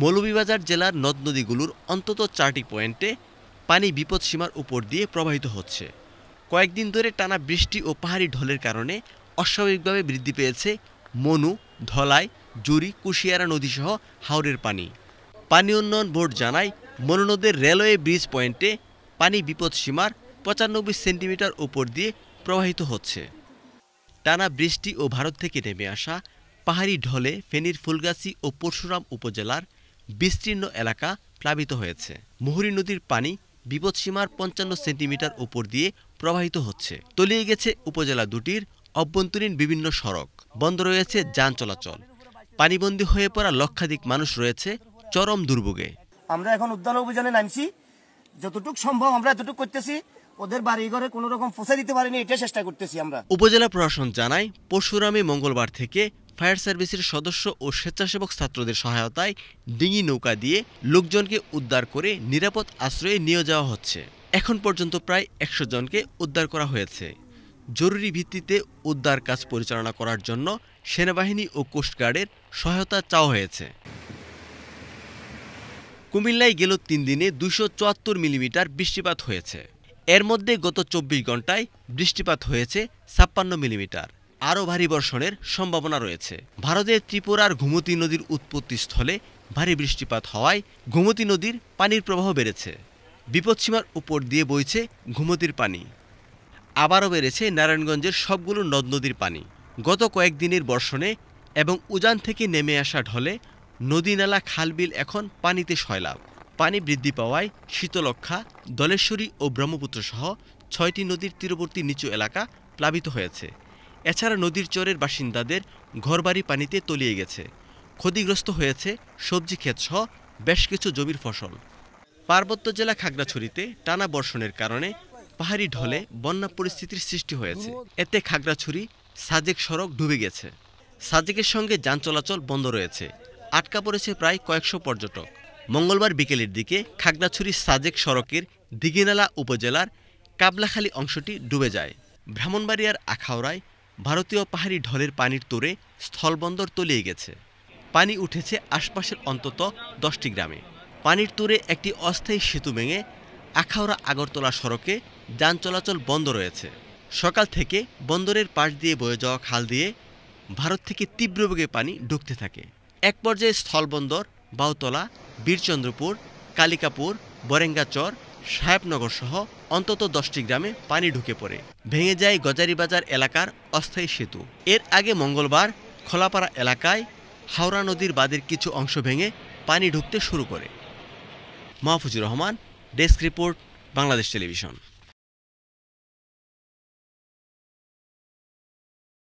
মৌলভীবাজার জেলার নদ-নদীগুলোর অন্তত ৪টি পয়েন্টে পানি বিপদসীমার উপর দিয়ে প্রবাহিত হচ্ছে। কয়েকদিন ধরে টানা বৃষ্টি ও পাহাড়ি ঢলের কারণে অস্বাভাবিকভাবে বৃদ্ধি পেয়েছে মনু, ধলাই, জুরি, কুশিয়ারা নদীসহ হাওরের পানি। পানি উন্নয়ন বোর্ড জানায়, মনু নদের রেলওয়ে ব্রিজ পয়েন্টে পানি বিপদসীমার ৯৫ সেন্টিমিটার উপর দিয়ে প্রবাহিত হচ্ছে। টানা বৃষ্টি ও ভারত থেকে নেমে আসা পাহাড়ি ঢলে ফেনীর ফুলগাছী ও পরশুরাম উপজেলার বিস্তীর্ণ এলাকা প্লাবিত হয়েছে। মুহুরী নদীর পানি বিপদসীমার ৫৫ সেন্টিমিটার উপর দিয়ে প্রবাহিত হচ্ছে। তলিয়ে গেছে উপজেলা দুটির অভ্যন্তরীণ বিভিন্ন সড়ক, বন্ধ রয়েছে যান চলাচল। পানিবন্দী হয়ে পড়া লক্ষাধিক মানুষ রয়েছে চরম দুর্ভোগে। আমরা এখন উদ্ধার অভিযানে নামছি, যতটুকু সম্ভব আমরা এতটুকু করতেছি। ওদের বাড়ি ঘরে কোনো রকম পৌঁছে দিতে পারিনি, এটা চেষ্টা করতেছি আমরা। উপজেলা প্রশাসন জানায়, পরশুরামে মঙ্গলবার থেকে ফায়ার সার্ভিসের সদস্য ও স্বেচ্ছাসেবক ছাত্রদের সহায়তায় ডিঙি নৌকা দিয়ে লোকজনকে উদ্ধার করে নিরাপদ আশ্রয়ে নিয়ে যাওয়া হচ্ছে। এখন পর্যন্ত প্রায় ১০০ জনকে উদ্ধার করা হয়েছে। জরুরি ভিত্তিতে উদ্ধার কাজ পরিচালনা করার জন্য সেনাবাহিনী ও কোস্টগার্ডের সহায়তা চাওয়া হয়েছে। কুমিল্লায় গেল ৩ দিনে ২৭৪ মিলিমিটার বৃষ্টিপাত হয়েছে। এর মধ্যে গত ২৪ ঘণ্টায় বৃষ্টিপাত হয়েছে ৫৬ মিলিমিটার। আরও ভারী বর্ষণের সম্ভাবনা রয়েছে। ভারতের ত্রিপুরার গোমতী নদীর উৎপত্তিস্থলে ভারী বৃষ্টিপাত হওয়ায় গোমতী নদীর পানির প্রবাহ বেড়েছে। বিপদসীমার উপর দিয়ে বইছে গোমতীর পানি। আবারও বেড়েছে নারায়ণগঞ্জের সবগুলো নদ নদীর পানি। গত কয়েকদিনের বর্ষণে এবং উজান থেকে নেমে আসা ঢলে নদী নালা খালবিল এখন পানিতে সয়লাব। পানি বৃদ্ধি পাওয়ায় শীতলক্ষ্যা, দলেশ্বরী ও ব্রহ্মপুত্র সহ ৬টি নদীর তীরবর্তী নিচু এলাকা প্লাবিত হয়েছে। এছাড়া নদীর চরের বাসিন্দাদের ঘরবাড়ি পানিতে তলিয়ে গেছে। ক্ষতিগ্রস্ত হয়েছে সবজি ক্ষেতসহ বেশ কিছু জমির ফসল। পার্বত্য জেলা খাগড়াছড়িতে টানা বর্ষণের কারণে পাহাড়ি ঢলে বন্যা পরিস্থিতির সৃষ্টি হয়েছে। এতে খাগড়াছড়ি সাজেক সড়ক ডুবে গেছে। সাজেকের সঙ্গে যান চলাচল বন্ধ রয়েছে। আটকা পড়েছে প্রায় কয়েকশো পর্যটক। মঙ্গলবার বিকেলের দিকে খাগড়াছড়ি সাজেক সড়কের দিঘিনালা উপজেলার কাবলাখালী অংশটি ডুবে যায়। ব্রাহ্মণবাড়িয়ার আখাউড়ায় ভারতীয় পাহাড়ি ঢলের পানির তোড়ে স্থলবন্দর তলিয়ে গেছে। পানি উঠেছে আশপাশের অন্তত ১০টি গ্রামে। পানির তোড়ে একটি অস্থায়ী সেতু ভেঙে আখাউড়া আগরতলা সড়কে যান চলাচল বন্ধ রয়েছে। সকাল থেকে বন্দরের পাশ দিয়ে বয়ে যাওয়া খাল দিয়ে ভারত থেকে তীব্র বেগে পানি ঢুকতে থাকে। এক পর্যায়ে স্থলবন্দর বাউতলা, বীরচন্দ্রপুর, কালিকাপুর, বরেঙ্গাচর, সাহেবনগর সহ অন্তত 10টি গ্রামে পানি ঢুকে পড়ে। ভেঙে যায় গজারিবাজার এলাকার অস্থায়ী সেতু। এর আগে মঙ্গলবার খোলাপাড়া এলাকায় হাওড়া নদীর বাঁধের কিছু অংশ ভেঙে পানি ঢুকতে শুরু করে। Mahfuzur Rahman, desk report, Bangladesh television.